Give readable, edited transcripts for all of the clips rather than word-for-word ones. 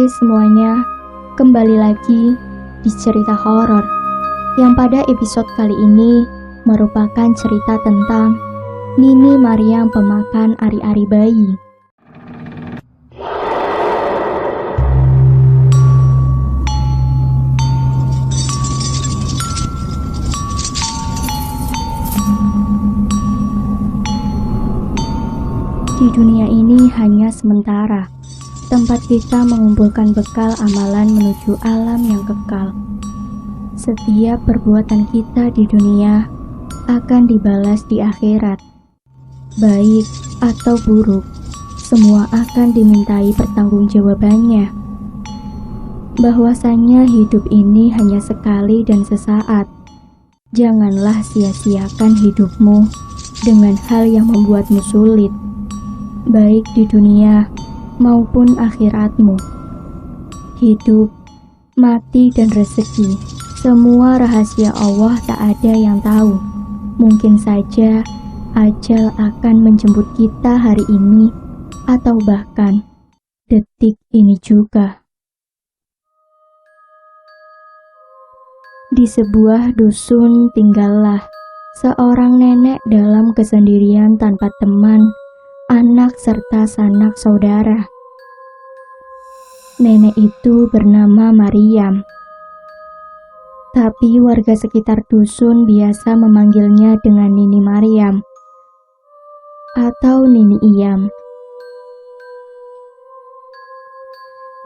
Hai semuanya, kembali lagi di cerita horor yang pada episode kali ini merupakan cerita tentang Nini Mariam pemakan ari-ari bayi. Di dunia ini hanya sementara, tempat kita mengumpulkan bekal amalan menuju alam yang kekal. Setiap perbuatan kita di dunia akan dibalas di akhirat. Baik atau buruk, semua akan dimintai pertanggungjawabannya. Bahwasanya hidup ini hanya sekali dan sesaat. Janganlah sia-siakan hidupmu dengan hal yang membuatmu sulit, baik di dunia maupun akhiratmu. Hidup, mati, dan rezeki, semua rahasia Allah tak ada yang tahu. Mungkin saja ajal akan menjemput kita hari ini, atau bahkan detik ini juga. Di sebuah dusun tinggallah seorang nenek dalam kesendirian tanpa teman, anak serta sanak saudara. Nenek itu bernama Mariam, tapi warga sekitar dusun biasa memanggilnya dengan Nini Mariam atau Nini Iyam.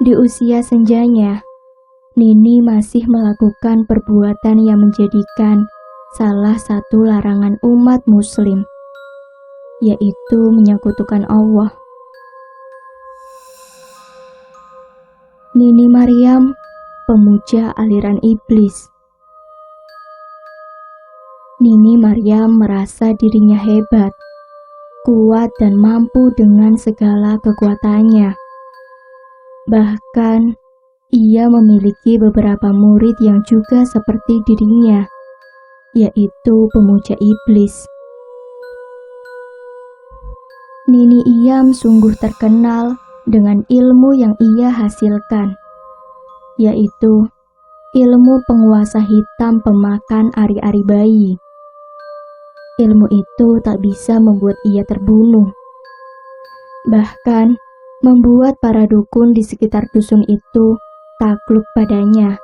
Di usia senjanya, Nini masih melakukan perbuatan yang menjadikan salah satu larangan umat muslim, yaitu menyekutukan Allah. Nini Mariam, pemuja aliran iblis. Nini Mariam merasa dirinya hebat, kuat dan mampu dengan segala kekuatannya. Bahkan, ia memiliki beberapa murid yang juga seperti dirinya, yaitu pemuja iblis. Nini Iyam sungguh terkenal dengan ilmu yang ia hasilkan, yaitu ilmu penguasa hitam pemakan ari-ari bayi. Ilmu itu tak bisa membuat ia terbunuh, bahkan membuat para dukun di sekitar dusun itu takluk padanya,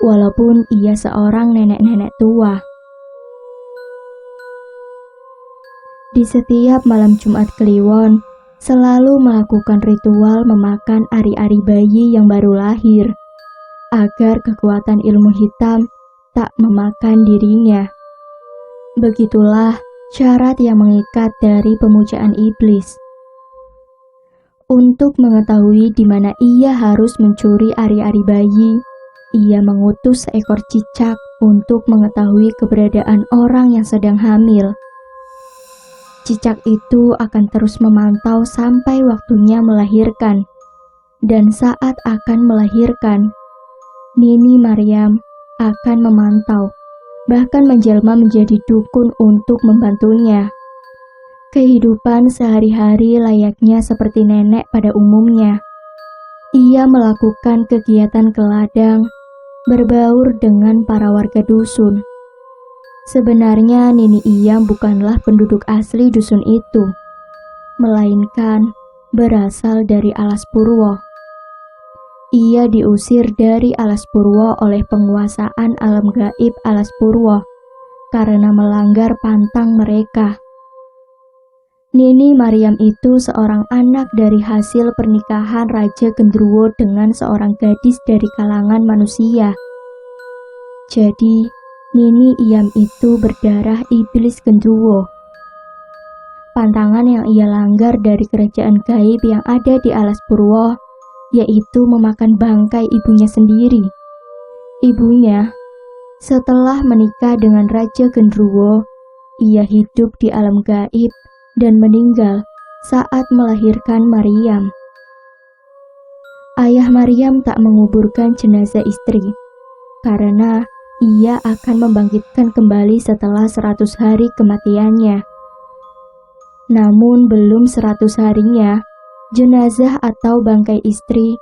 walaupun ia seorang nenek-nenek tua. Di setiap malam Jumat Kliwon, selalu melakukan ritual memakan ari-ari bayi yang baru lahir, agar kekuatan ilmu hitam tak memakan dirinya. Begitulah syarat yang mengikat dari pemujaan iblis. Untuk mengetahui di mana ia harus mencuri ari-ari bayi, ia mengutus seekor cicak untuk mengetahui keberadaan orang yang sedang hamil. Cicak itu akan terus memantau sampai waktunya melahirkan, dan saat akan melahirkan, Nini Mariam akan memantau, bahkan menjelma menjadi dukun untuk membantunya. Kehidupan sehari-hari layaknya seperti nenek pada umumnya. Ia melakukan kegiatan ke ladang, berbaur dengan para warga dusun. Sebenarnya Nini Iyam bukanlah penduduk asli dusun itu, melainkan berasal dari Alas Purwo. Ia diusir dari Alas Purwo oleh penguasaan alam gaib Alas Purwo karena melanggar pantang mereka. Nini Mariam itu seorang anak dari hasil pernikahan Raja Gendruwo dengan seorang gadis dari kalangan manusia. Jadi, Nini Iyam itu berdarah iblis Gendruwo. Pantangan yang ia langgar dari kerajaan gaib yang ada di Alas Purwo, yaitu memakan bangkai ibunya sendiri. Ibunya, setelah menikah dengan Raja Gendruwo, ia hidup di alam gaib dan meninggal saat melahirkan Mariam. Ayah Mariam tak menguburkan jenazah istri, karena ia akan membangkitkan kembali setelah 100 hari kematiannya. Namun belum 100 harinya, jenazah atau bangkai istri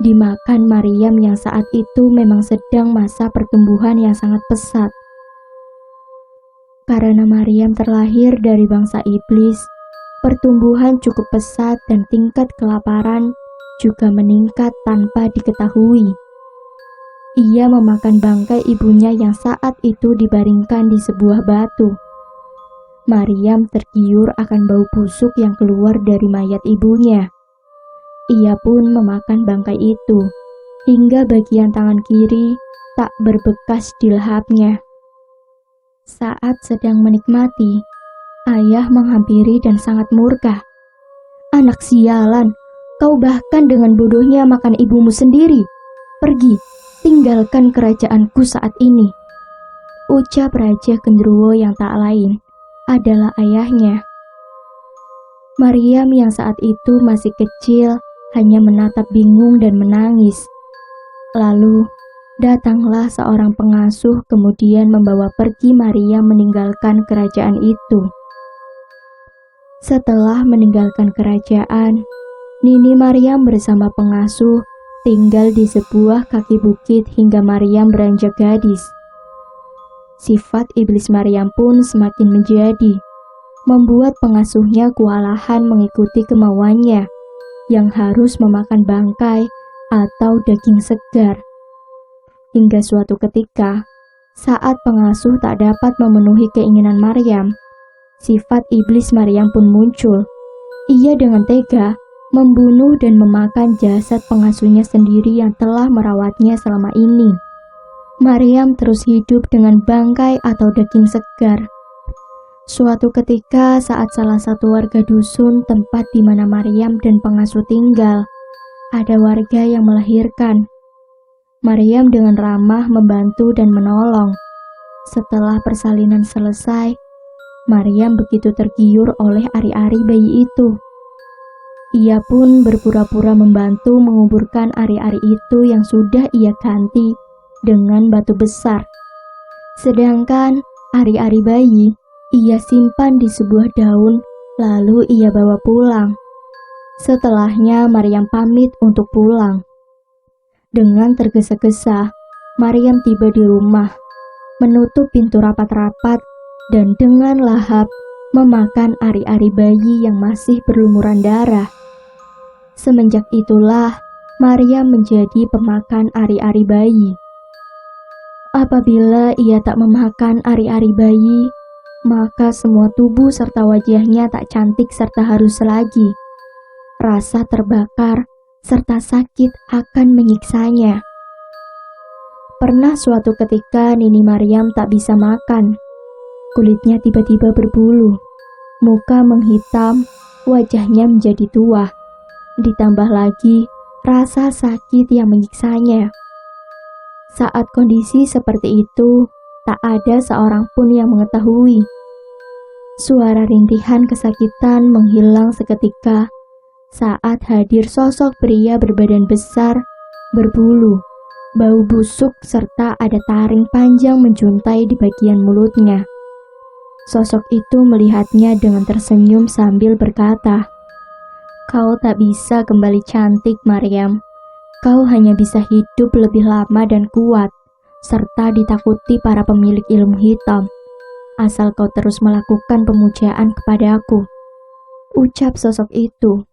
dimakan Maryam yang saat itu memang sedang masa pertumbuhan yang sangat pesat. Karena Maryam terlahir dari bangsa iblis, pertumbuhan cukup pesat dan tingkat kelaparan juga meningkat tanpa diketahui. Ia memakan bangkai ibunya yang saat itu dibaringkan di sebuah batu. Maryam tergiur akan bau busuk yang keluar dari mayat ibunya. Ia pun memakan bangkai itu, hingga bagian tangan kiri tak berbekas di lahapnya. Saat sedang menikmati, ayah menghampiri dan sangat murka. "Anak sialan, kau bahkan dengan bodohnya makan ibumu sendiri. Pergi, tinggalkan kerajaanku saat ini," ucap Raja Genderuwo yang tak lain adalah ayahnya. Maryam yang saat itu masih kecil hanya menatap bingung dan menangis. Lalu datanglah seorang pengasuh kemudian membawa pergi Maryam meninggalkan kerajaan itu. Setelah meninggalkan kerajaan, Nini Maryam bersama pengasuh tinggal di sebuah kaki bukit hingga Maryam beranjak gadis. Sifat iblis Maryam pun semakin menjadi, membuat pengasuhnya kewalahan mengikuti kemauannya yang harus memakan bangkai atau daging segar. Hingga suatu ketika, saat pengasuh tak dapat memenuhi keinginan Maryam, sifat iblis Maryam pun muncul. Ia dengan tega membunuh dan memakan jasad pengasuhnya sendiri yang telah merawatnya selama ini. Maryam terus hidup dengan bangkai atau daging segar. Suatu ketika saat salah satu warga dusun tempat di mana Maryam dan pengasuh tinggal, ada warga yang melahirkan. Maryam dengan ramah membantu dan menolong. Setelah persalinan selesai, Maryam begitu tergiur oleh ari-ari bayi itu. Ia pun berpura-pura membantu menguburkan ari-ari itu yang sudah ia ganti dengan batu besar. Sedangkan ari-ari bayi ia simpan di sebuah daun, lalu ia bawa pulang. Setelahnya Maryam pamit untuk pulang. Dengan tergesa-gesa, Maryam tiba di rumah, menutup pintu rapat-rapat, dan dengan lahap memakan ari-ari bayi yang masih berlumuran darah. Semenjak itulah Maryam menjadi pemakan ari-ari bayi. Apabila ia tak memakan ari-ari bayi, maka semua tubuh serta wajahnya tak cantik serta halus lagi. Rasa terbakar serta sakit akan menyiksanya. Pernah suatu ketika Nini Maryam tak bisa makan. Kulitnya tiba-tiba berbulu, muka menghitam, wajahnya menjadi tua. Ditambah lagi rasa sakit yang menyiksanya. Saat kondisi seperti itu, tak ada seorang pun yang mengetahui. Suara rintihan kesakitan menghilang seketika saat hadir sosok pria berbadan besar, berbulu, bau busuk serta ada taring panjang menjuntai di bagian mulutnya. Sosok itu melihatnya dengan tersenyum sambil berkata, "Kau tak bisa kembali cantik, Maryam. Kau hanya bisa hidup lebih lama dan kuat, serta ditakuti para pemilik ilmu hitam, asal kau terus melakukan pemujaan kepadaku," ucap sosok itu.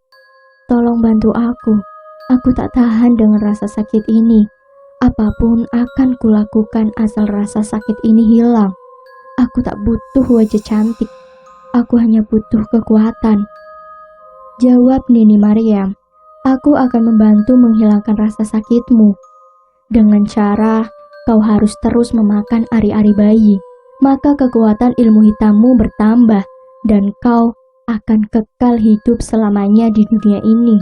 "Tolong bantu aku tak tahan dengan rasa sakit ini. Apapun akan kulakukan asal rasa sakit ini hilang. Aku tak butuh wajah cantik, aku hanya butuh kekuatan," jawab Nini Maryam. "Aku akan membantu menghilangkan rasa sakitmu. Dengan cara kau harus terus memakan ari-ari bayi, maka kekuatan ilmu hitammu bertambah dan kau akan kekal hidup selamanya di dunia ini.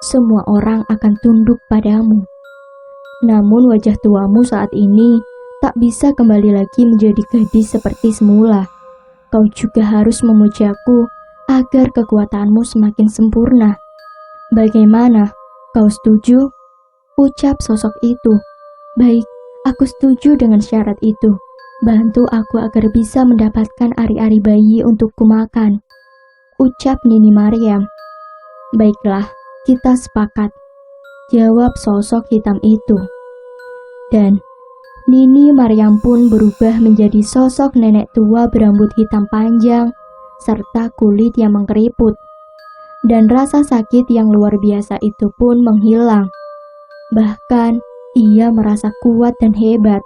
Semua orang akan tunduk padamu. Namun wajah tuamu saat ini tak bisa kembali lagi menjadi gadis seperti semula. Kau juga harus memujaku agar kekuatanmu semakin sempurna. Bagaimana? Kau setuju?" ucap sosok itu. "Baik, aku setuju dengan syarat itu. Bantu aku agar bisa mendapatkan ari-ari bayi untuk kumakan," ucap Nini Maryam. "Baiklah, kita sepakat," jawab sosok hitam itu. Dan Nini Maryam pun berubah menjadi sosok nenek tua berambut hitam panjang serta kulit yang mengkeriput. Dan rasa sakit yang luar biasa itu pun menghilang. Bahkan ia merasa kuat dan hebat.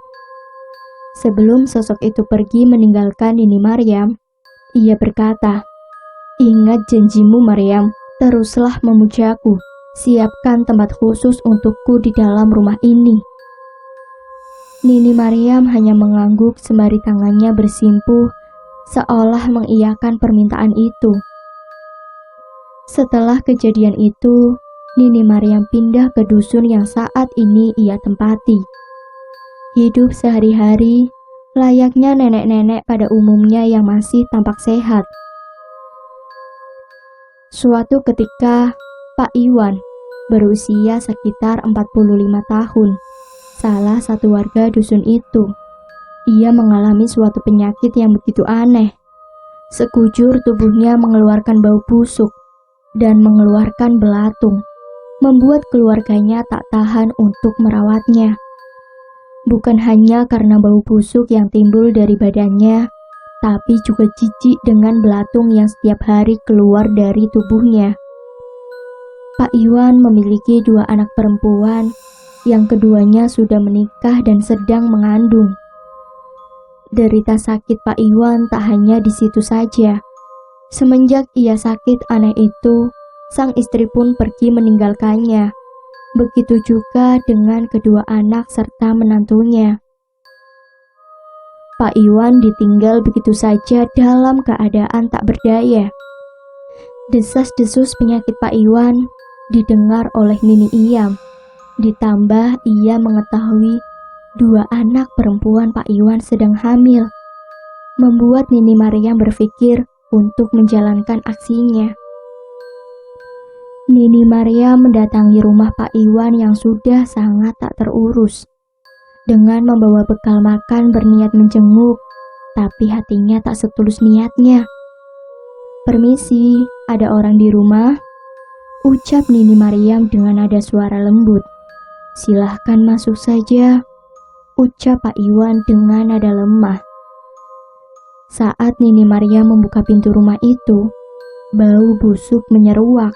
Sebelum sosok itu pergi meninggalkan Nini Maryam, ia berkata, "Ingat janjimu Maryam, teruslah memujaku. Siapkan tempat khusus untukku di dalam rumah ini." Nini Maryam hanya mengangguk sembari tangannya bersimpuh, seolah mengiyakan permintaan itu. Setelah kejadian itu, Nini Maryam pindah ke dusun yang saat ini ia tempati. Hidup sehari-hari layaknya nenek-nenek pada umumnya yang masih tampak sehat. Suatu ketika, Pak Iwan, berusia sekitar 45 tahun, salah satu warga dusun itu. Ia mengalami suatu penyakit yang begitu aneh. Sekujur tubuhnya mengeluarkan bau busuk dan mengeluarkan belatung, membuat keluarganya tak tahan untuk merawatnya. Bukan hanya karena bau busuk yang timbul dari badannya, tapi juga jijik dengan belatung yang setiap hari keluar dari tubuhnya. Pak Iwan memiliki 2 anak perempuan, yang keduanya sudah menikah dan sedang mengandung. Derita sakit Pak Iwan tak hanya di situ saja. Semenjak ia sakit aneh itu, sang istri pun pergi meninggalkannya. Begitu juga dengan kedua anak serta menantunya. Pak Iwan ditinggal begitu saja dalam keadaan tak berdaya. Desas-desus penyakit Pak Iwan didengar oleh Nini Iyam. Ditambah ia mengetahui 2 anak perempuan Pak Iwan sedang hamil, membuat Nini Maryam berpikir untuk menjalankan aksinya. Nini Maryam mendatangi rumah Pak Iwan yang sudah sangat tak terurus. Dengan membawa bekal makan berniat menjenguk, tapi hatinya tak setulus niatnya. "Permisi, ada orang di rumah?" ucap Nini Maryam dengan nada suara lembut. "Silahkan masuk saja," ucap Pak Iwan dengan nada lemah. Saat Nini Maryam membuka pintu rumah itu, bau busuk menyeruak.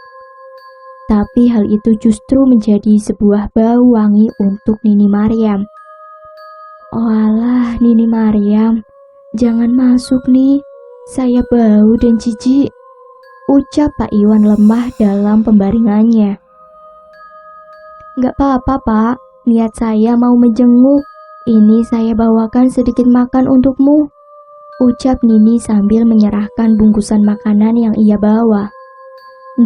Tapi hal itu justru menjadi sebuah bau wangi untuk Nini Maryam. "Oalah Nini Maryam, jangan masuk nih, saya bau dan jijik," ucap Pak Iwan lemah dalam pembaringannya. "Gak apa-apa Pak, niat saya mau menjenguk. Ini saya bawakan sedikit makan untukmu," ucap Nini sambil menyerahkan bungkusan makanan yang ia bawa.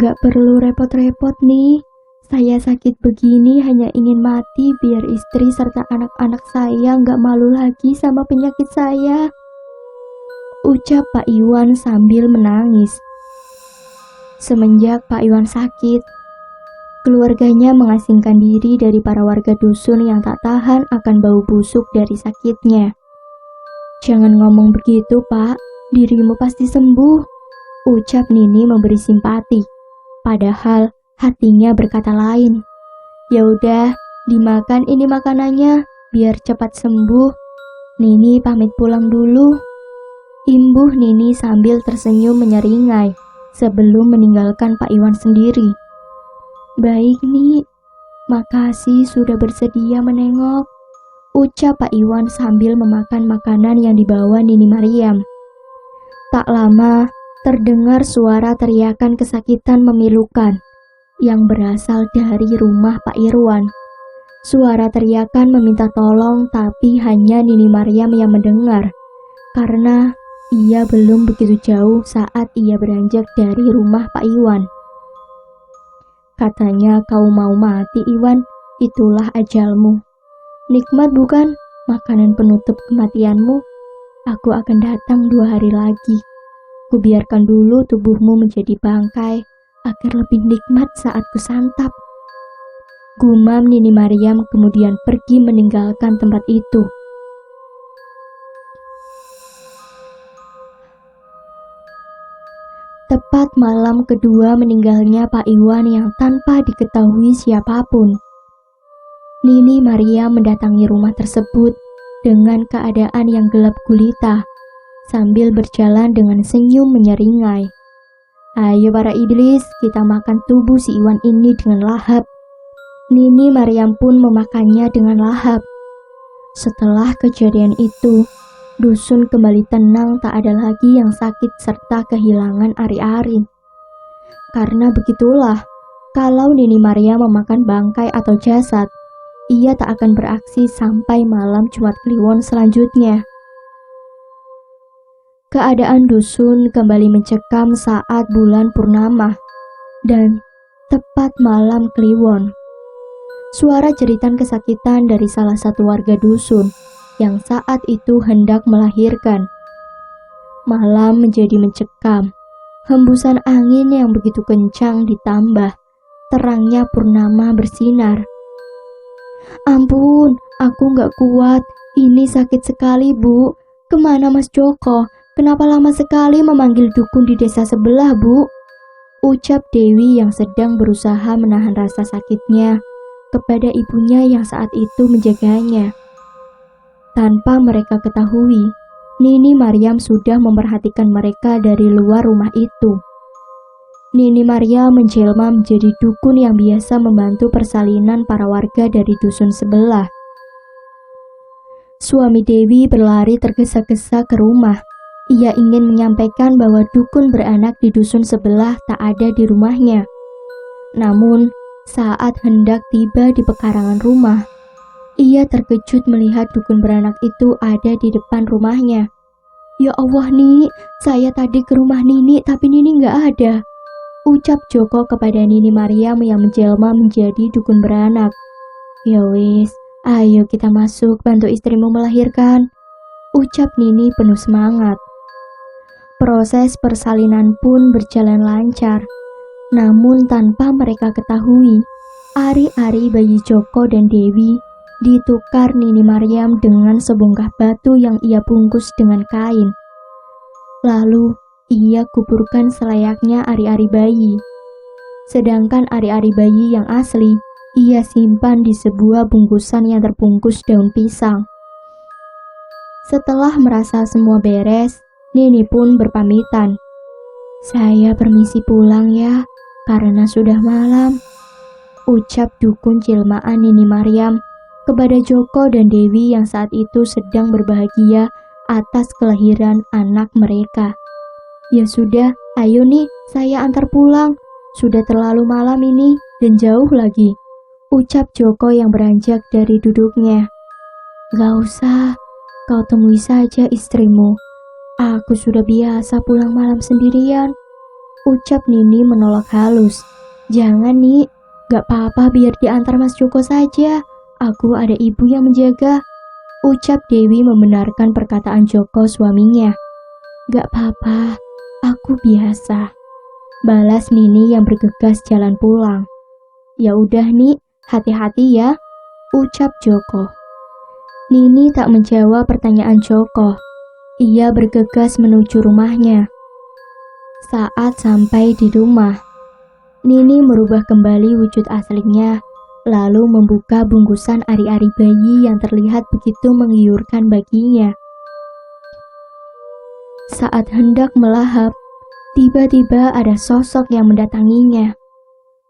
"Gak perlu repot-repot nih, saya sakit begini hanya ingin mati biar istri serta anak-anak saya gak malu lagi sama penyakit saya," ucap Pak Iwan sambil menangis. Semenjak Pak Iwan sakit, keluarganya mengasingkan diri dari para warga dusun yang tak tahan akan bau busuk dari sakitnya. "Jangan ngomong begitu Pak, dirimu pasti sembuh," ucap Nini memberi simpati. Padahal hatinya berkata lain. "Ya udah, dimakan ini makanannya, biar cepat sembuh. Nini pamit pulang dulu," imbuh Nini sambil tersenyum menyeringai sebelum meninggalkan Pak Iwan sendiri. "Baik Nih, makasih sudah bersedia menengok," ucap Pak Iwan sambil memakan makanan yang dibawa Nini Maryam. Tak lama, terdengar suara teriakan kesakitan memilukan yang berasal dari rumah Pak Irwan. Suara teriakan meminta tolong, tapi hanya Nini Maryam yang mendengar, karena ia belum begitu jauh saat ia beranjak dari rumah Pak Iwan. "Katanya kau mau mati Iwan, itulah ajalmu. Nikmat bukan makanan penutup kematianmu? Aku akan datang 2 hari lagi. Kubiarkan dulu tubuhmu menjadi bangkai agar lebih nikmat saat kusantap," gumam Nini Maryam kemudian pergi meninggalkan tempat itu. Tepat malam kedua meninggalnya Pak Iwan yang tanpa diketahui siapapun, Nini Maria mendatangi rumah tersebut dengan keadaan yang gelap gulita, sambil berjalan dengan senyum menyeringai. Ayo para iblis, kita makan tubuh si Iwan ini dengan lahap. Nini Mariam pun memakannya dengan lahap. Setelah kejadian itu, dusun kembali tenang, tak ada lagi yang sakit serta kehilangan ari-ari. Karena begitulah, kalau Nini Maria memakan bangkai atau jasad, ia tak akan beraksi sampai malam Jumat Kliwon selanjutnya. Keadaan dusun kembali mencekam saat bulan purnama dan tepat malam Kliwon. Suara jeritan kesakitan dari salah satu warga dusun yang saat itu hendak melahirkan. Malam menjadi mencekam. Hembusan angin yang begitu kencang ditambah terangnya purnama bersinar. Ampun, aku gak kuat. Ini sakit sekali, Bu. Kemana Mas Joko? Kenapa lama sekali memanggil dukun di desa sebelah, Bu? Ucap Dewi yang sedang berusaha menahan rasa sakitnya kepada ibunya yang saat itu menjaganya. Tanpa mereka ketahui, Nini Mariam sudah memperhatikan mereka dari luar rumah itu. Nini Maria menjelma menjadi dukun yang biasa membantu persalinan para warga dari dusun sebelah. Suami Dewi berlari tergesa-gesa ke rumah. Ia ingin menyampaikan bahwa dukun beranak di dusun sebelah tak ada di rumahnya. Namun, saat hendak tiba di pekarangan rumah, ia terkejut melihat dukun beranak itu ada di depan rumahnya. Ya Allah, Ni, saya tadi ke rumah Nini tapi Nini nggak ada. Ucap Joko kepada Nini Mariam yang menjelma menjadi dukun beranak. Ya wis, ayo kita masuk bantu istrimu melahirkan. Ucap Nini penuh semangat. Proses persalinan pun berjalan lancar. Namun tanpa mereka ketahui, ari-ari bayi Joko dan Dewi ditukar Nini Mariam dengan sebongkah batu yang ia bungkus dengan kain. Lalu ia kuburkan selayaknya ari-ari bayi. Sedangkan ari-ari bayi yang asli ia simpan di sebuah bungkusan yang terbungkus daun pisang. Setelah merasa semua beres, Nini pun berpamitan. Saya permisi pulang ya, karena sudah malam. Ucap dukun jelmaan Nini Mariam kepada Joko dan Dewi yang saat itu sedang berbahagia atas kelahiran anak mereka. Ya sudah, ayo nih, saya antar pulang. Sudah terlalu malam ini dan jauh lagi. Ucap Joko yang beranjak dari duduknya. Gak usah, kau temui saja istrimu. Aku sudah biasa pulang malam sendirian. Ucap Nini menolak halus. Jangan Nih, gak apa-apa biar diantar Mas Joko saja. Aku ada ibu yang menjaga. Ucap Dewi membenarkan perkataan Joko suaminya. Gak apa-apa, aku biasa. Balas Nini yang bergegas jalan pulang. Ya udah Nih, hati-hati ya. Ucap Joko. Nini tak menjawab pertanyaan Joko. Ia bergegas menuju rumahnya. Saat sampai di rumah, Nini merubah kembali wujud aslinya, lalu membuka bungkusan ari-ari bayi yang terlihat begitu menggiurkan baginya. Saat hendak melahap, tiba-tiba ada sosok yang mendatanginya.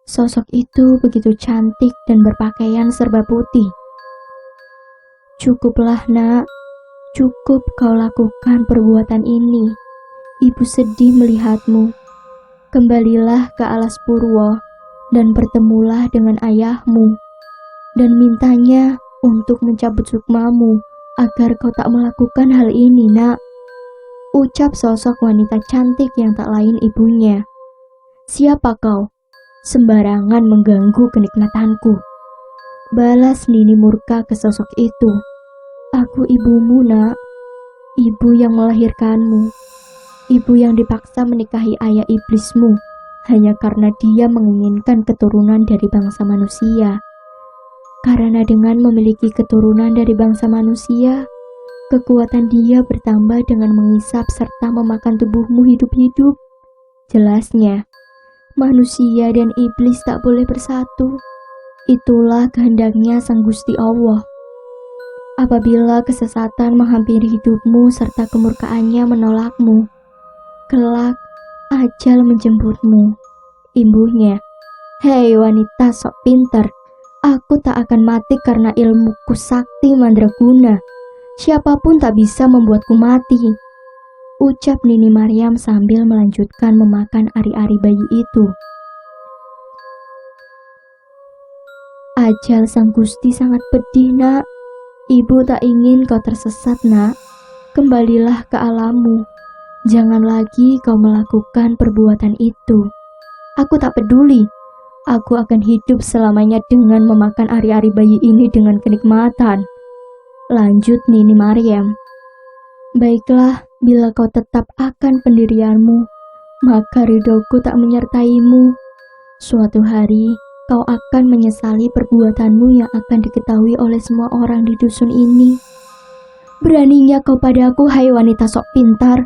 Sosok itu begitu cantik dan berpakaian serba putih. Cukuplah nak, cukup kau lakukan perbuatan ini. Ibu sedih melihatmu. Kembalilah ke alas Purwo dan bertemulah dengan ayahmu dan mintanya untuk mencabut sukmamu agar kau tak melakukan hal ini, nak. Ucap sosok wanita cantik yang tak lain ibunya. Siapa kau? Sembarangan mengganggu kenikmatanku. Balas Nini murka ke sosok itu. Aku ibumu, nak. Ibu yang melahirkanmu. Ibu yang dipaksa menikahi ayah iblismu hanya karena dia menginginkan keturunan dari bangsa manusia. Karena dengan memiliki keturunan dari bangsa manusia, kekuatan dia bertambah dengan mengisap serta memakan tubuhmu hidup-hidup. Jelasnya, manusia dan iblis tak boleh bersatu. Itulah kehendaknya Sang Gusti Allah. Apabila kesesatan menghampiri hidupmu serta kemurkaannya menolakmu, kelak ajal menjemputmu. Imbuhnya, hei wanita sok pintar, aku tak akan mati karena ilmuku sakti mandraguna. Siapapun tak bisa membuatku mati, ucap Nini Maryam sambil melanjutkan memakan ari-ari bayi itu. Ajal Sang Gusti sangat pedih, nak. Ibu tak ingin kau tersesat, nak. Kembalilah ke alammu. Jangan lagi kau melakukan perbuatan itu. Aku tak peduli. Aku akan hidup selamanya dengan memakan ari-ari bayi ini dengan kenikmatan. Lanjut Nini Maryam. Baiklah, bila kau tetap akan pendirianmu, maka ridhoku tak menyertaimu. Suatu hari, kau akan menyesali perbuatanmu yang akan diketahui oleh semua orang di dusun ini. Beraninya kau padaku, hai wanita sok pintar.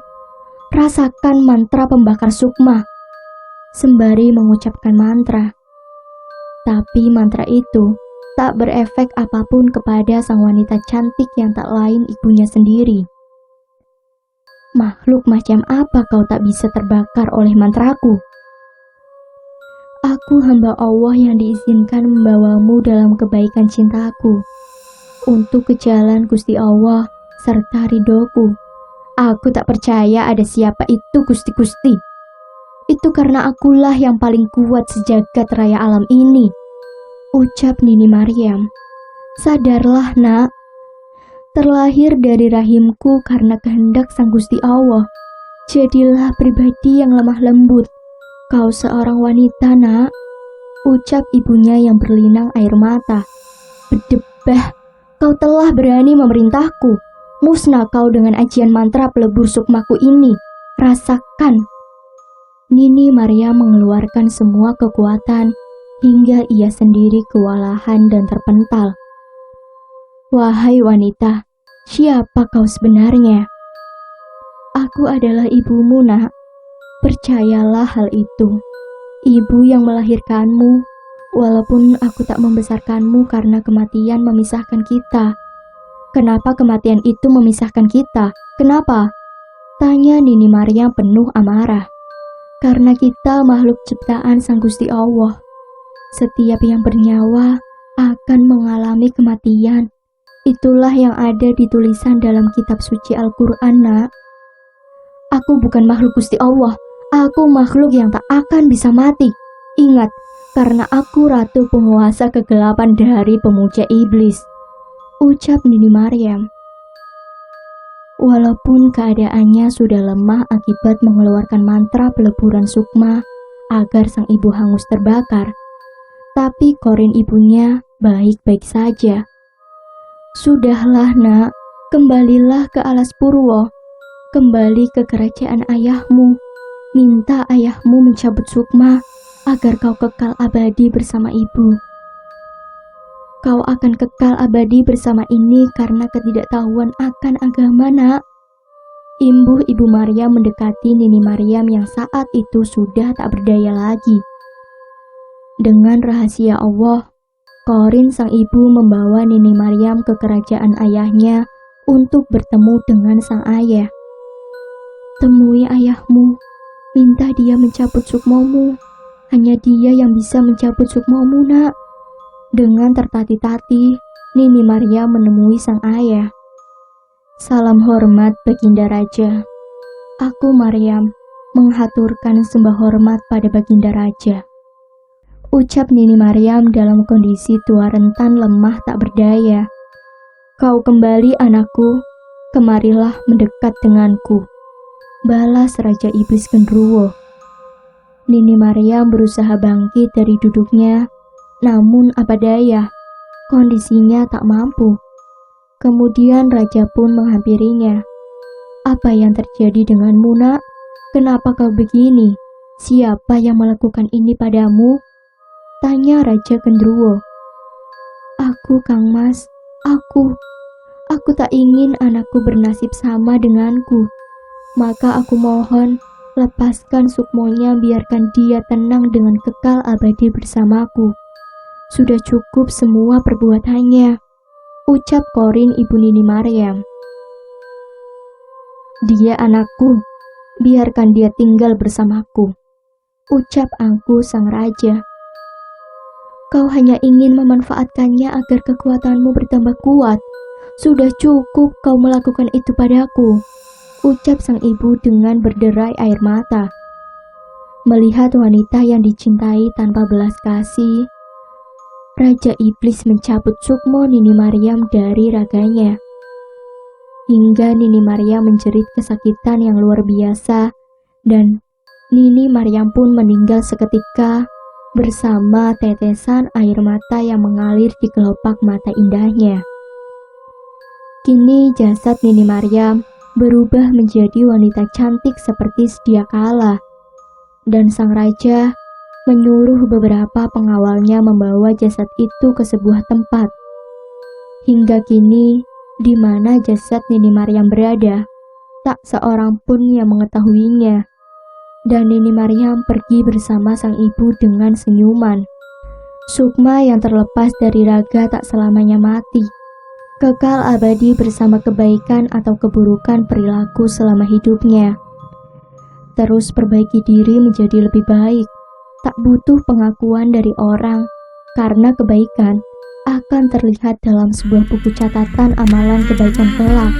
Rasakan mantra pembakar sukma. Sembari mengucapkan mantra. Tapi mantra itu tak berefek apapun kepada sang wanita cantik yang tak lain ibunya sendiri. Makhluk macam apa kau tak bisa terbakar oleh mantraku? Aku hamba Allah yang diizinkan membawamu dalam kebaikan cintaku, untuk ke jalan Gusti Allah serta ridhoku. Aku tak percaya ada siapa itu Gusti-Gusti. Itu karena akulah yang paling kuat sejagat raya alam ini, ucap Nini Maryam. Sadarlah, nak. Terlahir dari rahimku karena kehendak Sang Gusti Allah. Jadilah pribadi yang lemah lembut. Kau seorang wanita, nak, ucap ibunya yang berlinang air mata. Berdebah, kau telah berani memerintahku. Musnah kau dengan ajian mantra pelebur sukmaku ini. Rasakan. Nini Maryam mengeluarkan semua kekuatan hingga ia sendiri kewalahan dan terpental. Wahai wanita, siapa kau sebenarnya? Aku adalah ibumu, nak. Percayalah hal itu. Ibu yang melahirkanmu, walaupun aku tak membesarkanmu karena kematian memisahkan kita. Kenapa kematian itu memisahkan kita? Kenapa? Tanya Nini Maryam penuh amarah. Karena kita makhluk ciptaan Sang Gusti Allah. Setiap yang bernyawa akan mengalami kematian. Itulah yang ada di tulisan dalam kitab suci Al-Quran, nak. Aku bukan makhluk Gusti Allah. Aku makhluk yang tak akan bisa mati. Ingat, karena aku ratu penguasa kegelapan dari pemuja iblis, ucap Nini Maryam. Walaupun keadaannya sudah lemah akibat mengeluarkan mantra peleburan sukma agar sang ibu hangus terbakar, tapi korin ibunya baik-baik saja. Sudahlah, nak, kembalilah ke alas Purwo, kembali ke kerajaan ayahmu. Minta ayahmu mencabut sukma agar kau kekal abadi bersama ibu. Kau akan kekal abadi bersama ini karena ketidaktahuan akan agama, nak. Imbuh Ibu Maryam mendekati Nini Maryam yang saat itu sudah tak berdaya lagi. Dengan rahasia Allah, korin sang ibu membawa Nini Maryam ke kerajaan ayahnya untuk bertemu dengan sang ayah. Temui ayahmu. Minta dia mencabut sukmamu. Hanya dia yang bisa mencabut sukmamu, nak. Dengan tertati-tati, Nini Maryam menemui sang ayah. Salam hormat Baginda Raja. Aku Maryam, menghaturkan sembah hormat pada Baginda Raja, ucap Nini Maryam dalam kondisi tua rentan lemah tak berdaya. Kau kembali, anakku. Kemarilah mendekat denganku, balas Raja Iblis Genderuwo. Nini Maryam berusaha bangkit dari duduknya, namun apa daya, kondisinya tak mampu. Kemudian Raja pun menghampirinya. Apa yang terjadi denganmu, nak? Kenapa kau begini? Siapa yang melakukan ini padamu? Tanya Raja Genderuwo. Aku, Kang Mas, aku tak ingin anakku bernasib sama denganku. Maka aku mohon, lepaskan sukmonya, biarkan dia tenang dengan kekal abadi bersamaku. Sudah cukup semua perbuatannya, ucap Korin ibu Nini Maryam. Dia anakku, biarkan dia tinggal bersamaku, ucap Angku sang raja. Kau hanya ingin memanfaatkannya agar kekuatanmu bertambah kuat. Sudah cukup kau melakukan itu padaku, ucap sang ibu dengan berderai air mata. Melihat wanita yang dicintai tanpa belas kasih, Raja Iblis mencabut sukmo Nini Maryam dari raganya. Hingga Nini Maryam menjerit kesakitan yang luar biasa dan Nini Maryam pun meninggal seketika bersama tetesan air mata yang mengalir di kelopak mata indahnya. Kini jasad Nini Maryam berubah menjadi wanita cantik seperti sedia kala, dan sang raja menyuruh beberapa pengawalnya membawa jasad itu ke sebuah tempat. Hingga kini, di mana jasad Nini Maryam berada, tak seorang pun yang mengetahuinya. Dan Nini Maryam pergi bersama sang ibu dengan senyuman. Sukma yang terlepas dari raga tak selamanya mati, kekal abadi bersama kebaikan atau keburukan perilaku selama hidupnya. Terus perbaiki diri menjadi lebih baik, tak butuh pengakuan dari orang, karena kebaikan akan terlihat dalam sebuah buku catatan amalan kebaikan kelak.